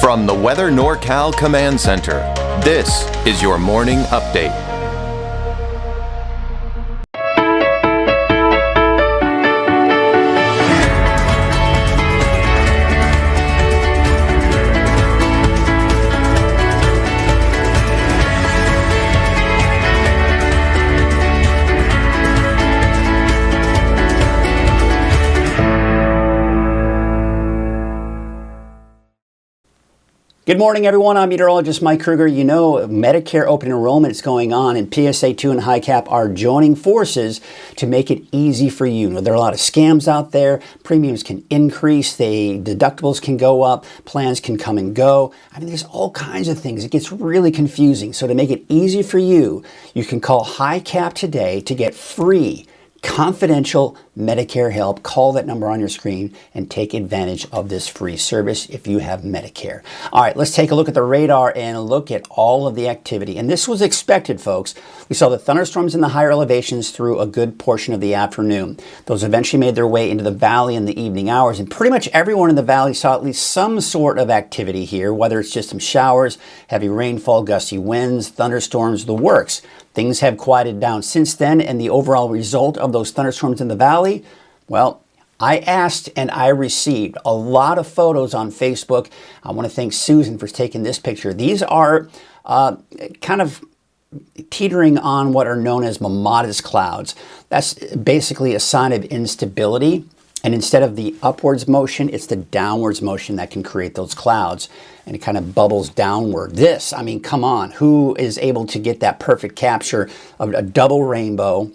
From the Weather NorCal Command Center, this is your morning update. Good morning, everyone. I'm Meteorologist Mike Krueger. You know, Medicare open enrollment is going on, and PSA 2 and HICAP are joining forces to make it easy for you. There are a lot of scams out there. Premiums can increase, deductibles can go up, plans can come and go. I mean, there's all kinds of things. It gets really confusing. So to make it easy for you, you can call HICAP today to get free confidential Medicare help. Call that number on your screen and take advantage of this free service if you have Medicare. All right, let's take a look at the radar and look at all of the activity. And this was expected, folks. We saw the thunderstorms in the higher elevations through a good portion of the afternoon. Those eventually made their way into the valley in the evening hours, and pretty much everyone in the valley saw at least some sort of activity here, whether it's just some showers, heavy rainfall, gusty winds, thunderstorms, the works. Things have quieted down since then, and the overall result of those thunderstorms in the valley, well, I asked and I received a lot of photos on Facebook. I want to thank Susan for taking this picture. These are kind of teetering on what are known as mimosas clouds. That's basically a sign of instability. And instead of the upwards motion, it's the downwards motion that can create those clouds. And it kind of bubbles downward. This, I mean, come on. Who is able to get that perfect capture of a double rainbow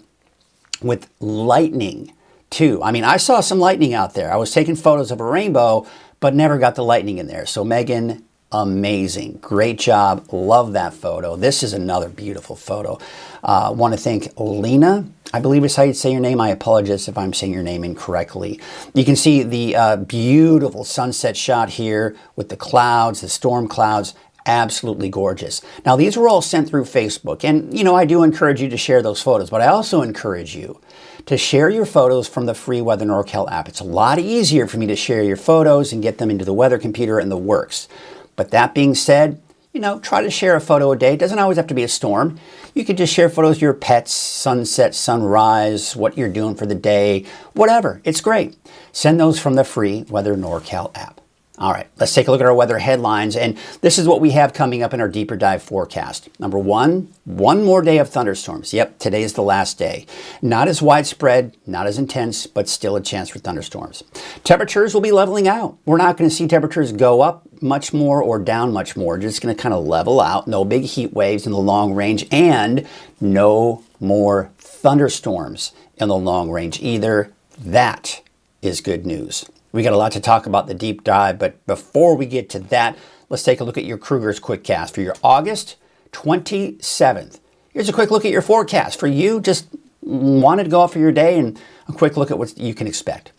with lightning too? I mean, I saw some lightning out there. I was taking photos of a rainbow, but never got the lightning in there. So Megan, amazing. Great job. Love that photo. This is another beautiful photo. Want to thank Lena. I believe it's how you say your name. I apologize if I'm saying your name incorrectly. You can see the beautiful sunset shot here with the clouds, the storm clouds. Absolutely gorgeous. Now, these were all sent through Facebook. And, you know, I do encourage you to share those photos, but I also encourage you to share your photos from the free Weather NorCal app. It's a lot easier for me to share your photos and get them into the weather computer and the works. But that being said, you know, try to share a photo a day. It doesn't always have to be a storm. You could just share photos of your pets, sunset, sunrise, what you're doing for the day, whatever. It's great. Send those from the free Weather NorCal app. All right, let's take a look at our weather headlines. And this is what we have coming up in our deeper dive forecast. Number one more day of thunderstorms. Yep, today's the last day. Not as widespread, not as intense, but still a chance for thunderstorms. Temperatures will be leveling out. We're not going to see temperatures go up much more or down much more. Just going to kind of level out. No big heat waves in the long range, and no more thunderstorms in the long range either. That is good news. We got a lot to talk about the deep dive, but before we get to that, let's take a look at your Krueger's Quickcast for your August 27th. Here's a quick look at your forecast. For you, just wanted to go off for your day and a quick look at what you can expect.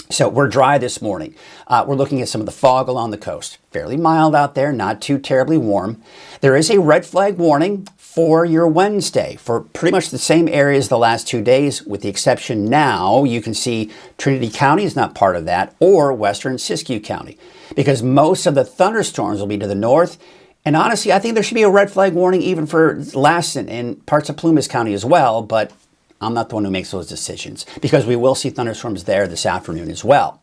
So we're dry this morning. We're looking at some of the fog along the coast. Fairly mild out there, not too terribly warm. There is a red flag warning for your Wednesday for pretty much the same areas the last 2 days, with the exception now you can see Trinity County is not part of that, or western Siskiyou County, because most of the thunderstorms will be to the north. And honestly, I think there should be a red flag warning even for Lassen and parts of Plumas County as well, but I'm not the one who makes those decisions, because we will see thunderstorms there this afternoon as well.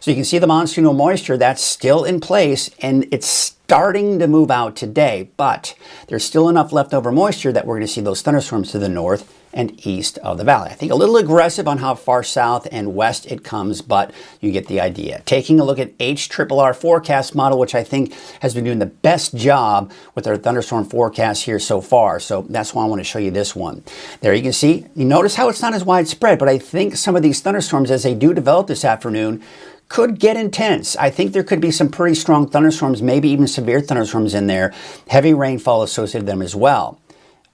So you can see the monsoonal moisture that's still in place, and it's starting to move out today, but there's still enough leftover moisture that we're going to see those thunderstorms to the north and east of the valley. I think a little aggressive on how far south and west it comes, but you get the idea. Taking a look at HRRR forecast model, which I think has been doing the best job with our thunderstorm forecast here so far. So that's why I want to show you this one. There you can see, you notice how it's not as widespread, but I think some of these thunderstorms, as they do develop this afternoon, could get intense. I think there could be some pretty strong thunderstorms, maybe even severe thunderstorms in there. Heavy rainfall associated with them as well.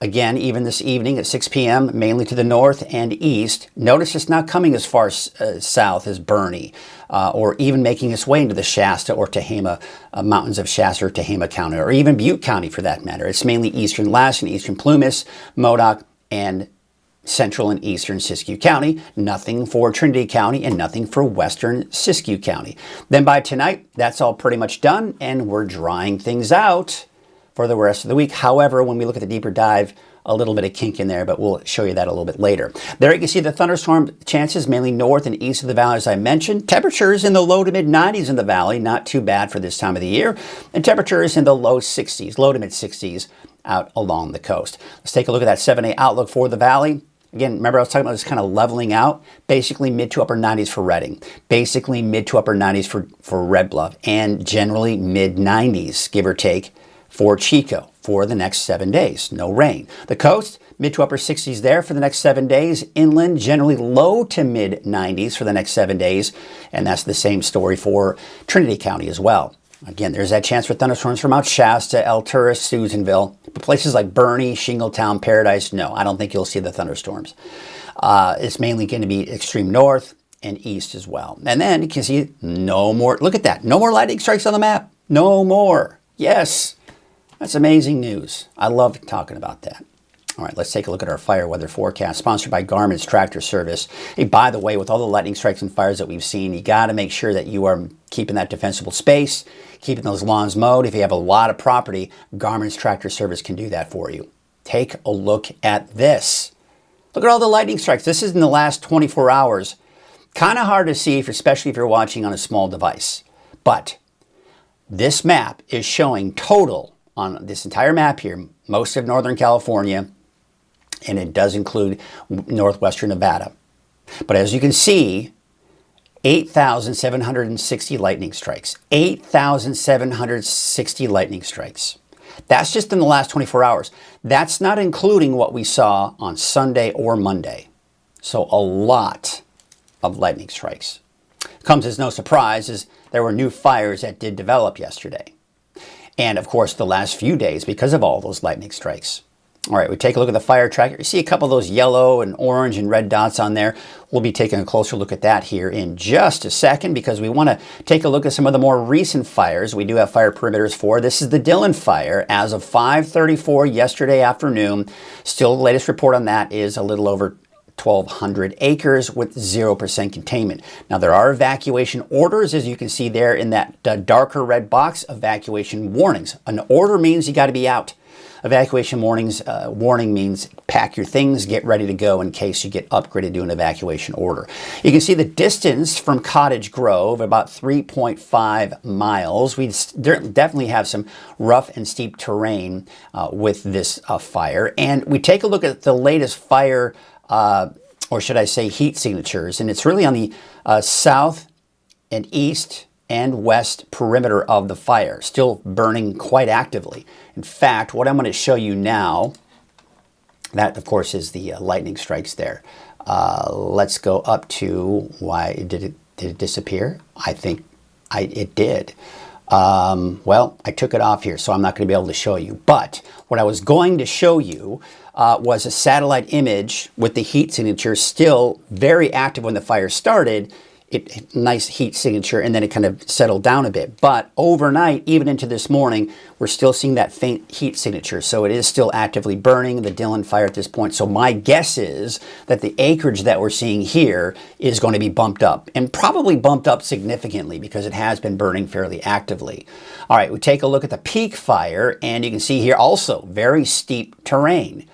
Again, even this evening at 6 p.m., mainly to the north and east. Notice it's not coming as far south as Bernie, or even making its way into the Shasta or Tehama, mountains of Shasta or Tehama County, or even Butte County for that matter. It's mainly eastern Lassen, eastern Plumas, Modoc, and central and eastern Siskiyou County, nothing for Trinity County, and nothing for western Siskiyou County. Then by tonight, that's all pretty much done, and we're drying things out for the rest of the week. However, when we look at the deeper dive, a little bit of kink in there, but we'll show you that a little bit later. There you can see the thunderstorm chances mainly north and east of the valley, as I mentioned. Temperatures in the low to mid 90s in the valley, not too bad for this time of the year. And temperatures in the low 60s, low to mid 60s out along the coast. Let's take a look at that 7-day outlook for the valley. Again, remember I was talking about this kind of leveling out, basically mid to upper 90s for Redding, basically mid to upper 90s for Red Bluff, and generally mid 90s, give or take, for Chico for the next 7 days. No rain. The coast, mid to upper 60s there for the next 7 days. Inland, generally low to mid 90s for the next 7 days. And that's the same story for Trinity County as well. Again, there's that chance for thunderstorms from Mount Shasta, El Tourist, Susanville. But places like Bernie, Shingletown, Paradise, no, I don't think you'll see the thunderstorms. It's mainly going to be extreme north and east as well. And then you can see no more, look at that, no more lightning strikes on the map. No more. Yes. That's amazing news. I love talking about that. All right, let's take a look at our fire weather forecast, sponsored by Garmin's Tractor Service. Hey, by the way, with all the lightning strikes and fires that we've seen, you got to make sure that you are keeping that defensible space, keeping those lawns mowed. If you have a lot of property, Garmin's Tractor Service can do that for you. Take a look at this. Look at all the lightning strikes. This is in the last 24 hours. Kind of hard to see, especially if you're watching on a small device. But this map is showing total on this entire map here, most of Northern California, and it does include northwestern Nevada. But as you can see, 8,760 lightning strikes. 8,760 lightning strikes. That's just in the last 24 hours. That's not including what we saw on Sunday or Monday. So a lot of lightning strikes. Comes as no surprise as there were new fires that did develop yesterday. And of course, the last few days because of all those lightning strikes. All right, we take a look at the fire tracker. You see a couple of those yellow and orange and red dots on there. We'll be taking a closer look at that here in just a second because we want to take a look at some of the more recent fires we do have fire perimeters for. This is the Dillon fire as of 5:34 yesterday afternoon. Still, the latest report on that is a little over 1,200 acres with 0% containment. Now, there are evacuation orders, as you can see there in that darker red box, evacuation warnings. An order means you got to be out. Evacuation warning means pack your things, get ready to go in case you get upgraded to an evacuation order. You can see the distance from Cottage Grove, about 3.5 miles. We definitely have some rough and steep terrain with this fire. And we take a look at the latest fire or should I say heat signatures, and it's really on the south and east and west perimeter of the fire, still burning quite actively. In fact, what I'm going to show you now, that of course is the lightning strikes there. Let's go up to, why did it disappear? I think it did. Well, I took it off here, so I'm not going to be able to show you. But what I was going to show you was a satellite image with the heat signature still very active when the fire started. Nice heat signature, and then it kind of settled down a bit. But overnight, even into this morning, we're still seeing that faint heat signature. So it is still actively burning, the Dillon fire at this point. So my guess is that the acreage that we're seeing here is going to be bumped up, and probably bumped up significantly because it has been burning fairly actively. All right, we take a look at the Peak fire, and you can see here also very steep terrain.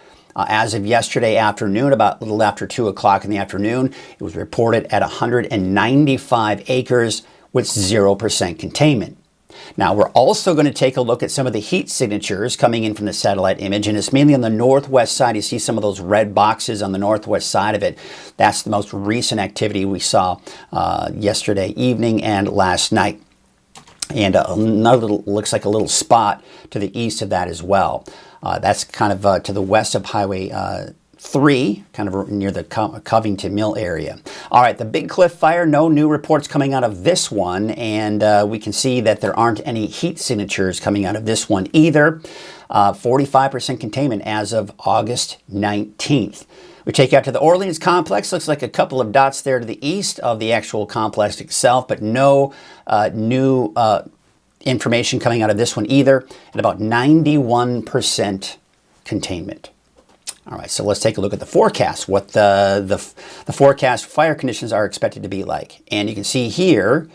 As of yesterday afternoon, about a little after 2 o'clock in the afternoon, it was reported at 195 acres with 0% containment. Now, we're also going to take a look at some of the heat signatures coming in from the satellite image, and it's mainly on the northwest side. You see some of those red boxes on the northwest side of it. That's the most recent activity we saw yesterday evening and last night. And another looks like a little spot to the east of that as well. That's kind of to the west of Highway 3, kind of near the Covington Mill area. All right, the Big Cliff fire, no new reports coming out of this one, and we can see that there aren't any heat signatures coming out of this one either. 45% containment as of August 19th. We take you out to the Orleans complex. Looks like a couple of dots there to the east of the actual complex itself, but no new information coming out of this one either, at about 91% containment. All right, so let's take a look at the forecast, what the forecast fire conditions are expected to be like. And you can see here,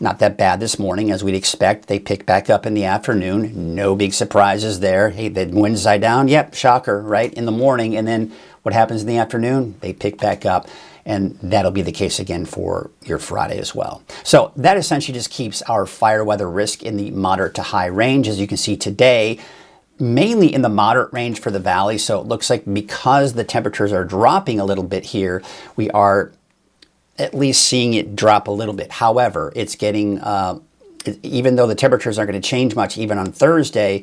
not that bad this morning as we'd expect. They pick back up in the afternoon. No big surprises there. Hey, the winds die down. Yep, shocker, right, in the morning. And then what happens in the afternoon? They pick back up. And that'll be the case again for your Friday as well. So that essentially just keeps our fire weather risk in the moderate to high range. As you can see today, mainly in the moderate range for the valley. So it looks like because the temperatures are dropping a little bit here, we are at least seeing it drop a little bit. However, it's getting, even though the temperatures aren't going to change much even on Thursday,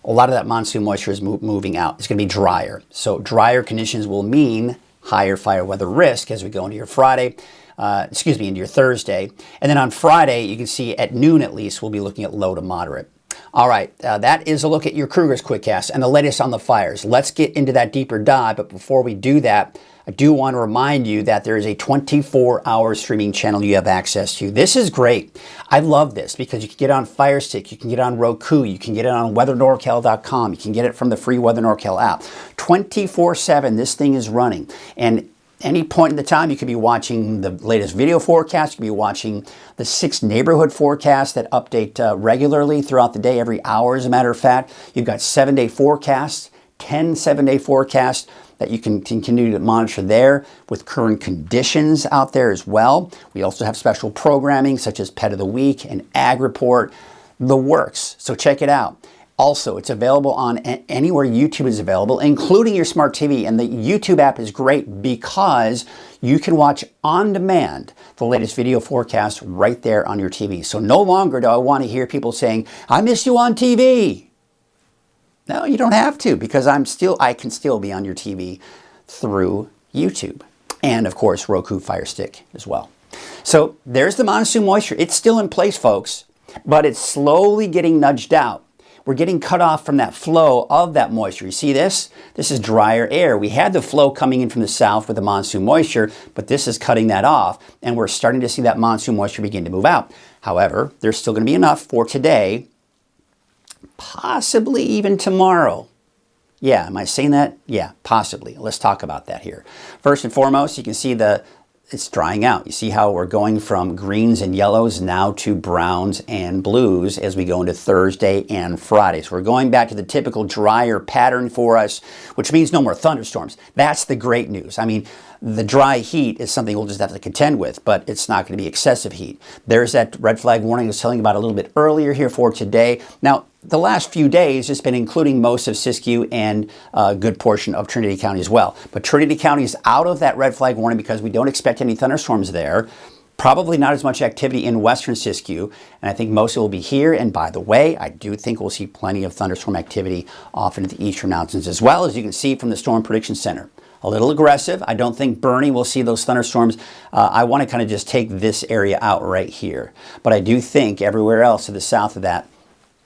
a lot of that monsoon moisture is moving out. It's going to be drier. So drier conditions will mean higher fire weather risk as we go into your Friday, into your Thursday. And then on Friday, you can see at noon at least, we'll be looking at low to moderate. All right, that is a look at your Krueger's Quickcast and the latest on the fires. Let's get into that deeper dive, but before we do that, I do want to remind you that there is a 24-hour streaming channel you have access to. This is great. I love this because you can get it on Fire Stick, you can get it on Roku, you can get it on weathernorcal.com, you can get it from the free Weather NorCal app. 24/7, this thing is running. And any point in the time, you could be watching the latest video forecast, you could be watching the 6 neighborhood forecasts that update regularly throughout the day, every hour as a matter of fact. You've got 7-day forecasts, 10 7-day forecasts that you can continue to monitor there with current conditions out there as well. We also have special programming such as Pet of the Week and Ag Report, the works. So check it out. Also, it's available on anywhere YouTube is available, including your smart TV. And the YouTube app is great because you can watch on demand the latest video forecast right there on your TV. So no longer do I want to hear people saying, I miss you on TV. No, you don't have to because I can still be on your TV through YouTube. And of course, Roku Fire Stick as well. So there's the monsoon moisture. It's still in place, folks, but it's slowly getting nudged out. We're getting cut off from that flow of that moisture. You see this? This is drier air. We had the flow coming in from the south with the monsoon moisture, but this is cutting that off, and we're starting to see that monsoon moisture begin to move out. However, there's still going to be enough for today, possibly even tomorrow. Yeah, am I saying that? Yeah, possibly. Let's talk about that here. First and foremost, you can see it's drying out. You see how we're going from greens and yellows now to browns and blues as we go into Thursday and Friday. So we're going back to the typical drier pattern for us, which means no more thunderstorms. That's the great news. I mean, the dry heat is something we'll just have to contend with, but it's not going to be excessive heat. There's that red flag warning I was telling you about a little bit earlier here for today. Now, the last few days, it's been including most of Siskiyou and a good portion of Trinity County as well. But Trinity County is out of that red flag warning because we don't expect any thunderstorms there. Probably not as much activity in western Siskiyou, and I think most of it will be here. And by the way, I do think we'll see plenty of thunderstorm activity off into the eastern mountains as well, as you can see from the Storm Prediction Center. A little aggressive. I don't think Bernie will see those thunderstorms. I want to kind of just take this area out right here. But I do think everywhere else to the south of that,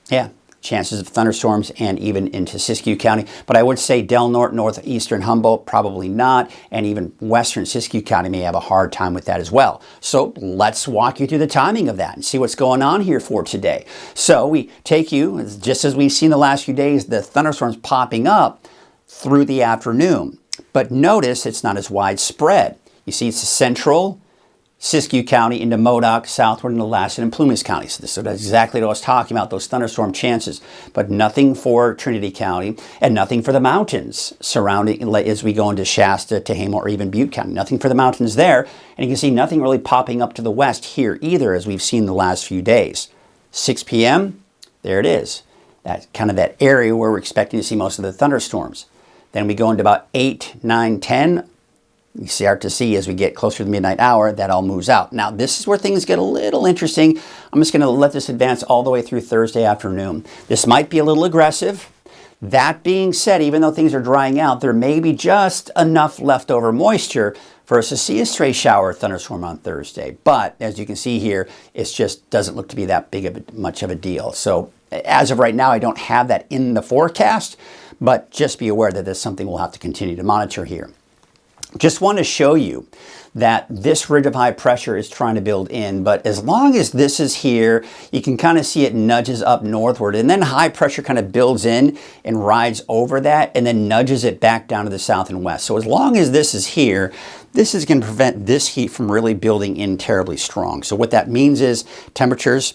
yeah, chances of thunderstorms and even into Siskiyou County. But I would say Del Norte, northeastern Humboldt, probably not. And even western Siskiyou County may have a hard time with that as well. So let's walk you through the timing of that and see what's going on here for today. So we take you, just as we've seen the last few days, the thunderstorms popping up through the afternoon. But notice it's not as widespread. You see it's central Siskiyou County into Modoc, southward into Lassen and Plumas County. So that's exactly what I was talking about, those thunderstorm chances. But nothing for Trinity County and nothing for the mountains surrounding as we go into Shasta, Tehama, or even Butte County. Nothing for the mountains there. And you can see nothing really popping up to the west here either, as we've seen the last few days. 6 p.m., there it is. That's kind of that area where we're expecting to see most of the thunderstorms. Then we go into about 8, 9, 10. You start to see as we get closer to the midnight hour, that all moves out. Now, this is where things get a little interesting. I'm just going to let this advance all the way through Thursday afternoon. This might be a little aggressive. That being said, even though things are drying out, there may be just enough leftover moisture for us to see a stray shower or thunderstorm on Thursday. But as you can see here, it just doesn't look to be that much of a deal. So as of right now, I don't have that in the forecast, but just be aware that that's something we'll have to continue to monitor here. Just want to show you that this ridge of high pressure is trying to build in, but as long as this is here, you can kind of see it nudges up northward, and then high pressure kind of builds in and rides over that and then nudges it back down to the south and west. So as long as this is here, this is going to prevent this heat from really building in terribly strong. So what that means is temperatures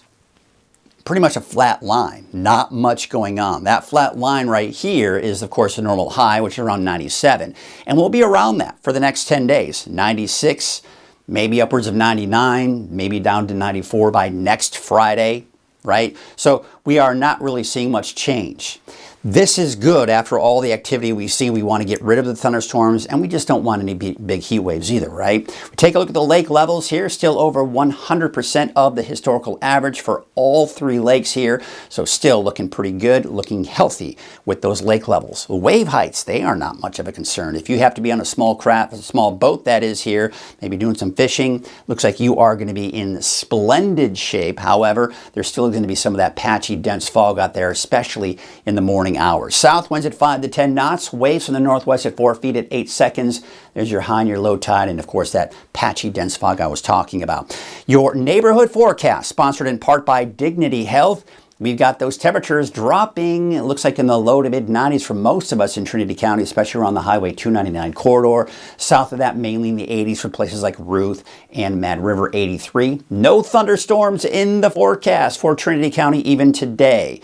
pretty much a flat line, not much going on. That flat line right here is, of course, a normal high, which is around 97. And we'll be around that for the next 10 days. 96, maybe upwards of 99, maybe down to 94 by next Friday, right? So we are not really seeing much change. This is good after all the activity we've seen. We want to get rid of the thunderstorms, and we just don't want any big heat waves either, right? We take a look at the lake levels here, still over 100% of the historical average for all three lakes here. So still looking pretty good, looking healthy with those lake levels. Wave heights, they are not much of a concern. If you have to be on a small craft, a small boat that is here, maybe doing some fishing, looks like you are going to be in splendid shape. However, there's still going to be some of that patchy, dense fog out there, especially in the morning hours. South winds at 5 to 10 knots, waves from the northwest at 4 feet at 8 seconds. There's your high and your low tide, and of course that patchy dense fog I was talking about. Your neighborhood forecast, sponsored in part by Dignity Health. We've got those temperatures dropping, it looks like in the low to mid 90s for most of us in Trinity County, especially around the Highway 299 corridor. South of that, mainly in the 80s for places like Ruth and Mad River, 83. No thunderstorms in the forecast for Trinity County even today.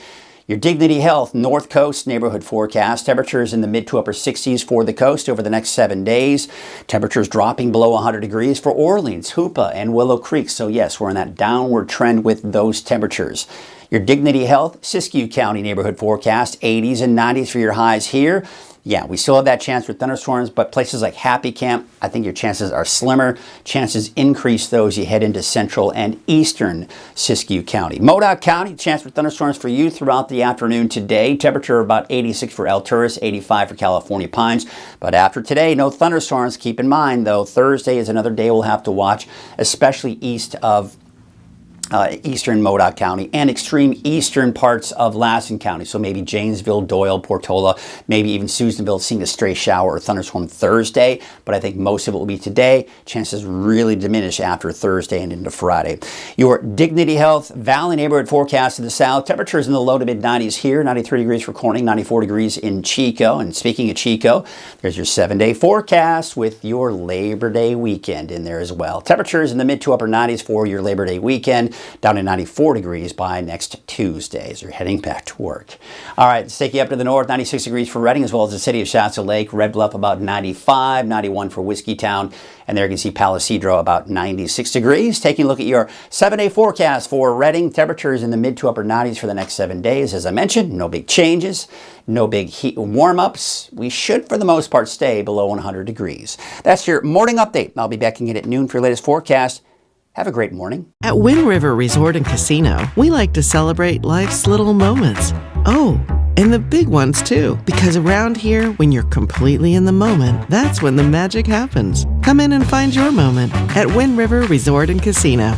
Your Dignity Health North Coast neighborhood forecast. Temperatures in the mid to upper 60s for the coast over the next 7 days. Temperatures dropping below 100 degrees for Orleans, Hoopa, and Willow Creek. So yes, we're in that downward trend with those temperatures. Your Dignity Health Siskiyou County neighborhood forecast. 80s and 90s for your highs here. Yeah, we still have that chance for thunderstorms, but places like Happy Camp, I think your chances are slimmer. Chances increase those you head into central and eastern Siskiyou County. Modoc County, chance for thunderstorms for you throughout the afternoon today. Temperature about 86 for Alturas, 85 for California Pines. But after today, no thunderstorms. Keep in mind, though, Thursday is another day we'll have to watch, especially east of eastern Modoc County and extreme eastern parts of Lassen County. So maybe Janesville, Doyle, Portola, maybe even Susanville seeing a stray shower or thunderstorm Thursday. But I think most of it will be today. Chances really diminish after Thursday and into Friday. Your Dignity Health Valley neighborhood forecast to the south. Temperatures in the low to mid 90s here. 93 degrees for Corning, 94 degrees in Chico. And speaking of Chico, there's your 7-day forecast with your Labor Day weekend in there as well. Temperatures in the mid to upper 90s for your Labor Day weekend. Down to 94 degrees by next Tuesday as you're heading back to work. All right, let's take you up to the north, 96 degrees for Redding, as well as the city of Shasta Lake. Red Bluff about 95, 91 for Whiskeytown, and there you can see Palisadro about 96 degrees. Taking a look at your 7-day forecast for Redding. Temperatures in the mid to upper 90s for the next 7 days. As I mentioned, no big changes, no big heat warm-ups. We should, for the most part, stay below 100 degrees. That's your morning update. I'll be back again at noon for your latest forecast. Have a great morning. At Wind River Resort and Casino, we like to celebrate life's little moments. Oh, and the big ones too. Because around here, when you're completely in the moment, that's when the magic happens. Come in and find your moment at Wind River Resort and Casino.